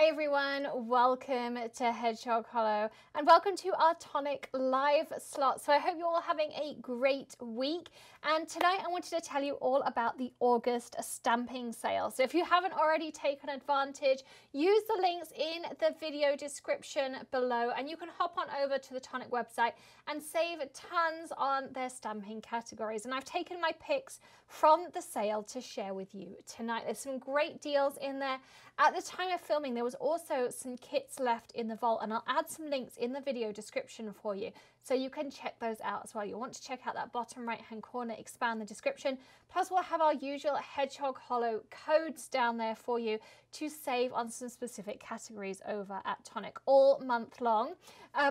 Hi everyone, welcome to Hedgehog Hollow and welcome to our Tonic live slot. So I hope you're all having a great week, and tonight I wanted to tell you all about the August stamping sale. So if you haven't already taken advantage, use the links in the video description below and you can hop on over to the Tonic website and save tons on their stamping categories. And I've taken my picks from the sale to share with you tonight. There's some great deals in there. At the time of filming, there was also some kits left in the vault, and I'll add some links in the video description for you so you can check those out as well. You'll want to check out that bottom right hand corner, expand the description. Plus we'll have our usual Hedgehog Hollow codes down there for you to save on some specific categories over at Tonic all month long.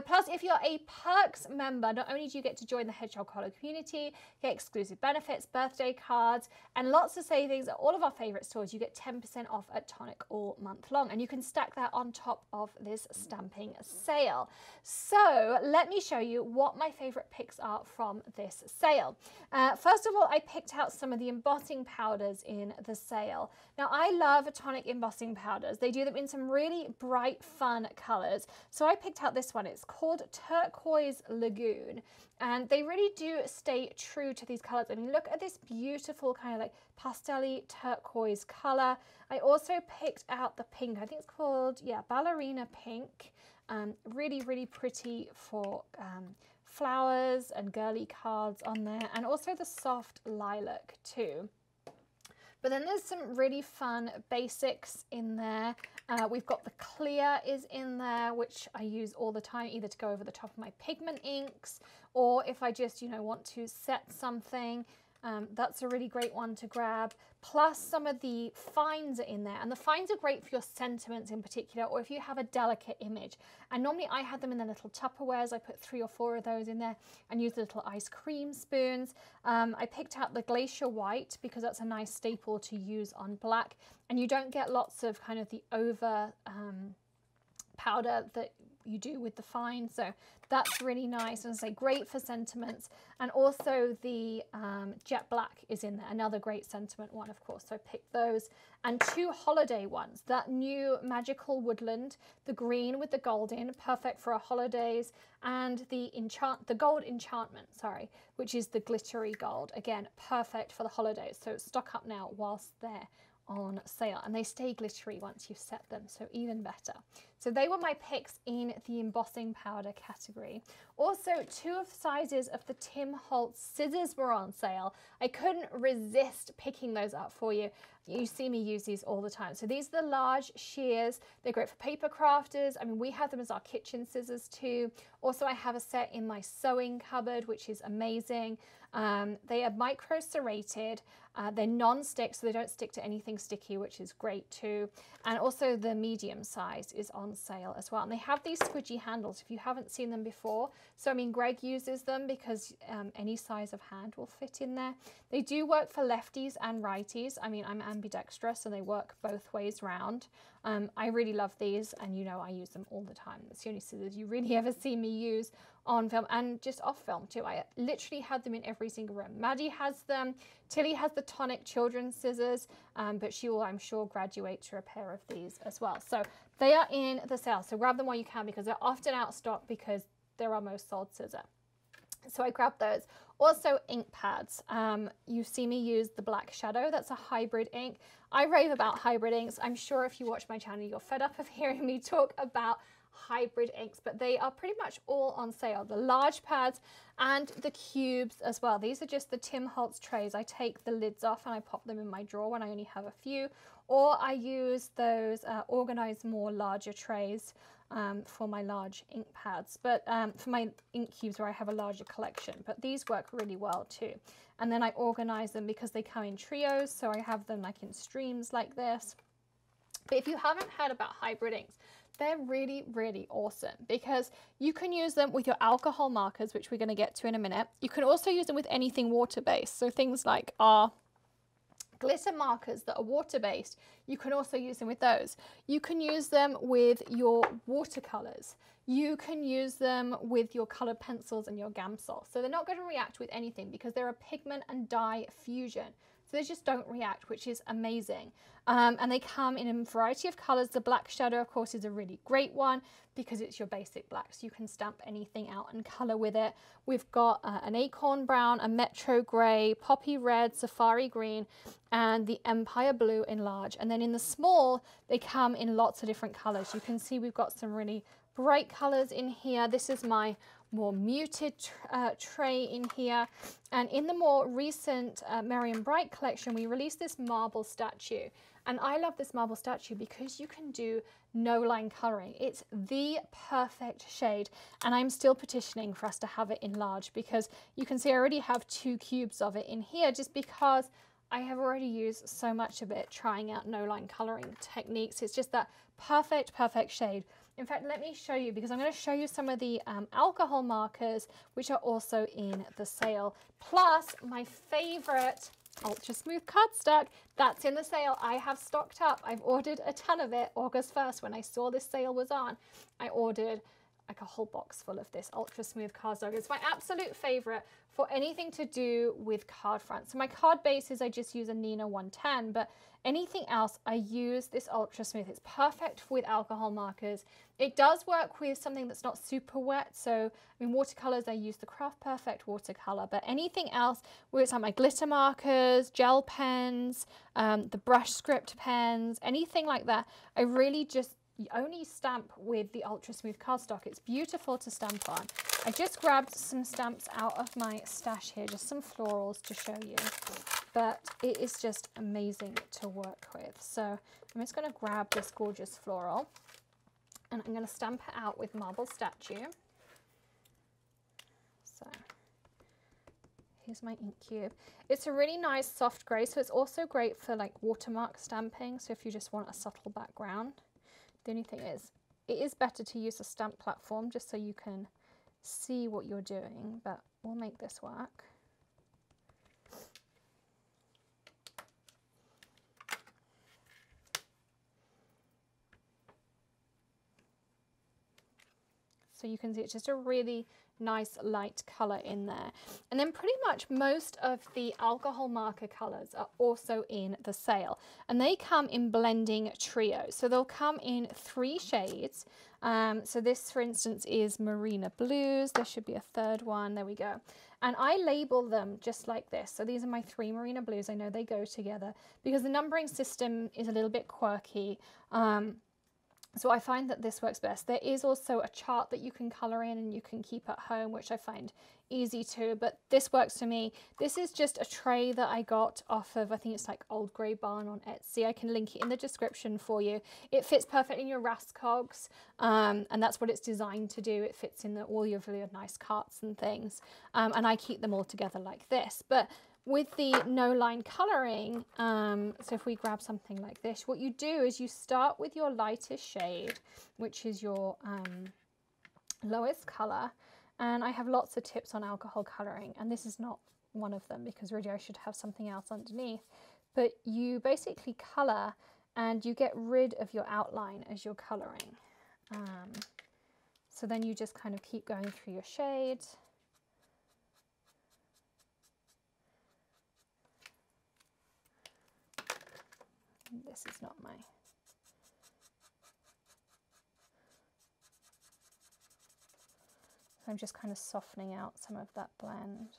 Plus, if you're a Perks member, not only do you get to join the Hedgehog Hollow community, get exclusive benefits, birthday cards, and lots of savings at all of our favorite stores, you get 10% off at Tonic all month long. And you can stack that on top of this stamping sale. So let me show you what my favorite picks are from this sale. First of all, I picked out some of the embossing powders in the sale. Now, I love Tonic embossing powders. They do them in some really bright, fun colors. So I picked out this one. It's called Turquoise Lagoon. And they really do stay true to these colors. I mean, look at this beautiful kind of like pastel-y turquoise color. I also picked out the pink. I think it's called, yeah, Ballerina Pink. Really, really pretty for flowers and girly cards on there. And also the soft lilac too. But then there's some really fun basics in there. We've got the clear is in there, which I use all the time, either to go over the top of my pigment inks, or if I just, want to set something. That's a really great one to grab. Plus some of the fines are in there, and the fines are great for your sentiments in particular, or if you have a delicate image. And normally I had them in the little Tupperwares. I put 3 or 4 of those in there and use the little ice cream spoons. I picked out the Glacier White because that's a nice staple to use on black, and you don't get lots of kind of the over powder that you do with the fine, so that's really nice, and I say great for sentiments. And also the Jet Black is in there, another great sentiment one, of course, so I picked those. And 2 holiday ones, that new Magical Woodland, the green with the gold in, perfect for our holidays, and the gold enchantment, sorry, which is the glittery gold, again perfect for the holidays. So stock up now whilst they're on sale, and they stay glittery once you've set them, so even better. So they were my picks in the embossing powder category. Also, 2 of the sizes of the Tim Holtz scissors were on sale. I couldn't resist picking those up for you. You see me use these all the time. So these are the large shears. They're great for paper crafters. I mean, we have them as our kitchen scissors too. Also, I have a set in my sewing cupboard, which is amazing. They are micro serrated. They're non-stick, so they don't stick to anything sticky, which is great too. And also the medium size is on sale as well. And they have these squidgy handles if you haven't seen them before. So, I mean, Greg uses them because any size of hand will fit in there. They do work for lefties and righties. I mean, I'm ambidextrous and they work both ways round. I really love these, and I use them all the time. It's the only scissors you really ever see me use on film and just off film too. I literally had them in every single room. Maddie has them, Tilly has the Tonic children's scissors, but she will, I'm sure, graduate to a pair of these as well. So they are in the sale, so grab them while you can because they're often out of stock because they're our most sold scissor. So I grabbed those. Also ink pads. You see me use the Black Shadow. That's a hybrid ink. I rave about hybrid inks. I'm sure if you watch my channel, you're fed up of hearing me talk about hybrid inks, but they are pretty much all on sale. The large pads and the cubes as well. These are just the Tim Holtz trays. I take the lids off and I pop them in my drawer when I only have a few, or I use those Organize More larger trays for my large ink pads, but for my ink cubes where I have a larger collection. But these work really well too. And then I organize them because they come in trios, so I have them like in streams like this. But if you haven't heard about hybrid inks, they're really, really awesome because you can use them with your alcohol markers, which we're going to get to in a minute. You can also use them with anything water-based, so things like our glitter markers that are water-based, you can also use them with those. You can use them with your watercolors. You can use them with your colored pencils and your Gamsol. So they're not going to react with anything because they're a pigment and dye fusion. So they just don't react, which is amazing. And they come in a variety of colors. The black shadow, of course, is a really great one because it's your basic black, so you can stamp anything out and color with it. We've got an acorn brown, a metro gray, poppy red, safari green, and the empire blue in large. And then in the small, they come in lots of different colors. You can see we've got some really bright colors in here. This is my more muted tray in here. And in the more recent Merriam Bright collection, we released this marble statue. And I love this marble statue because you can do no line coloring. It's the perfect shade. And I'm still petitioning for us to have it in large because you can see I already have 2 cubes of it in here just because I have already used so much of it trying out no line coloring techniques. It's just that perfect shade. In fact, let me show you because I'm going to show you some of the alcohol markers which are also in the sale. Plus my favorite Ultra Smooth cardstock, that's in the sale. I have stocked up. I've ordered a ton of it. August 1st when I saw this sale was on, I ordered like a whole box full of this Ultra Smooth cardstock. It's my absolute favorite for anything to do with card fronts. So my card bases, I just use a Neenah 110, but anything else, I use this Ultra Smooth. It's perfect with alcohol markers. It does work with something that's not super wet. So, I mean, watercolors, I use the Craft Perfect watercolor, but anything else, where it's like my glitter markers, gel pens, the brush script pens, anything like that, I really just only stamp with the Ultra Smooth cardstock. It's beautiful to stamp on. I just grabbed some stamps out of my stash here, just some florals to show you, but it is just amazing to work with. So I'm just going to grab this gorgeous floral and I'm going to stamp it out with marble statue. So here's my ink cube. It's a really nice soft grey, so it's also great for like watermark stamping. So if you just want a subtle background. The only thing is, it is better to use a stamp platform just so you can see what you're doing, but we'll make this work. So you can see it's just a really nice light color in there. And then pretty much most of the alcohol marker colors are also in the sale, and they come in blending trios. So they'll come in 3 shades. So this, for instance, is Marina Blues. There should be a 3rd one. There we go. And I label them just like this. So these are my 3 Marina Blues. I know they go together because the numbering system is a little bit quirky. So I find that this works best. There is also a chart that you can color in and you can keep at home, which I find easy too, but this works for me. This is just a tray that I got off of, I think it's like Old Grey Barn on Etsy. I can link it in the description for you. It fits perfectly in your Rascogs, and that's what it's designed to do. It fits in all your really nice carts and things, and I keep them all together like this. But with the no line coloring, so if we grab something like this, what you do is you start with your lightest shade, which is your lowest color. And I have lots of tips on alcohol coloring, and this is not one of them because really I should have something else underneath. But you basically color and you get rid of your outline as you're coloring. So then you just kind of keep going through your shades. This is not my... So I'm just kind of softening out some of that blend.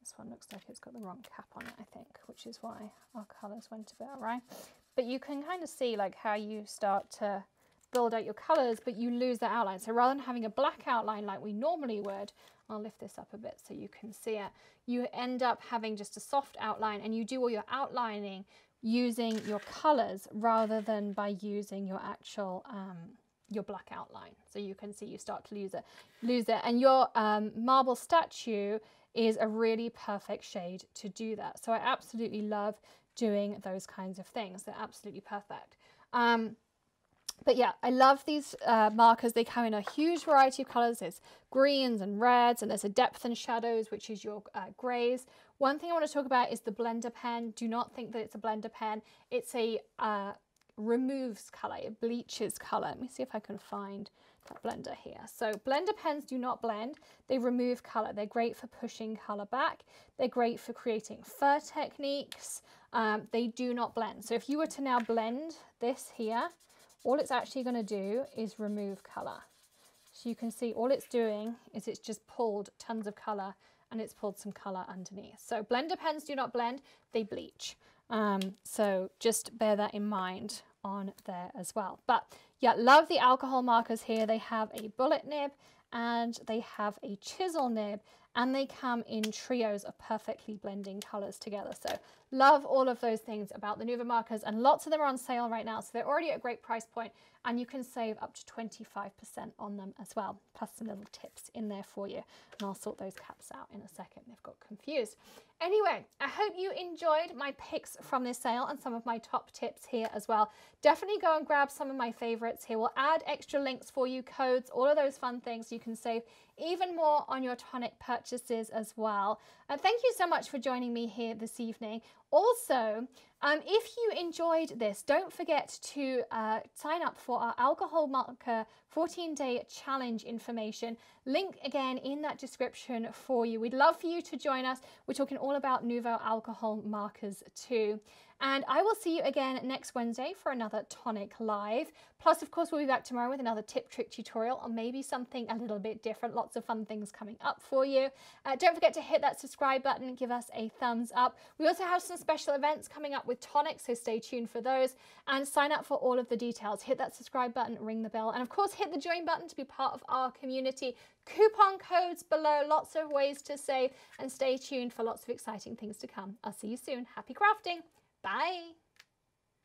This one looks like it's got the wrong cap on it, I think, which is why our colours went a bit awry. But you can kind of see like how you start to build out your colours, but you lose that outline. So rather than having a black outline like we normally would, I'll lift this up a bit so you can see it, you end up having just a soft outline, and you do all your outlining using your colours rather than by using your actual your black outline. So you can see you start to lose it. And your marble statue is a really perfect shade to do that. So I absolutely love doing those kinds of things. They're absolutely perfect. But yeah, I love these markers. They come in a huge variety of colors. There's greens and reds, and there's a depth and shadows, which is your grays. One thing I want to talk about is the blender pen. Do not think that it's a blender pen. It's a removes color, it bleaches color. Let me see if I can find that blender here. So blender pens do not blend, they remove color. They're great for pushing color back. They're great for creating fur techniques. They do not blend. So if you were to now blend this here, all it's actually going to do is remove color. So you can see all it's doing is it's just pulled tons of color, and it's pulled some color underneath. So blender pens do not blend, they bleach. So just bear that in mind on there as well. But yeah, love the alcohol markers here. They have a bullet nib and they have a chisel nib, and they come in trios of perfectly blending colors together. So love all of those things about the Nuvo markers, and lots of them are on sale right now. So they're already at a great price point, and you can save up to 25% on them as well, plus some little tips in there for you. And I'll sort those caps out in a second. They've got confused. Anyway, I hope you enjoyed my picks from this sale and some of my top tips here as well. Definitely go and grab some of my favorites here. We'll add extra links for you, codes, all of those fun things. You can save even more on your tonic purchases as well. Thank you so much for joining me here this evening. Also, if you enjoyed this, don't forget to sign up for our alcohol marker 14-day challenge information. Link again in that description for you. We'd love for you to join us. We're talking all about Nuvo alcohol markers too. And I will see you again next Wednesday for another Tonic Live. Plus, of course, we'll be back tomorrow with another tip trick tutorial, or maybe something a little bit different. Lots of fun things coming up for you. Don't forget to hit that subscribe button and give us a thumbs up. We also have some special events coming up with Tonic, so stay tuned for those, and sign up for all of the details. Hit that subscribe button, ring the bell, and of course, hit the join button to be part of our community. Coupon codes below, lots of ways to save, and stay tuned for lots of exciting things to come. I'll see you soon. Happy crafting. Bye.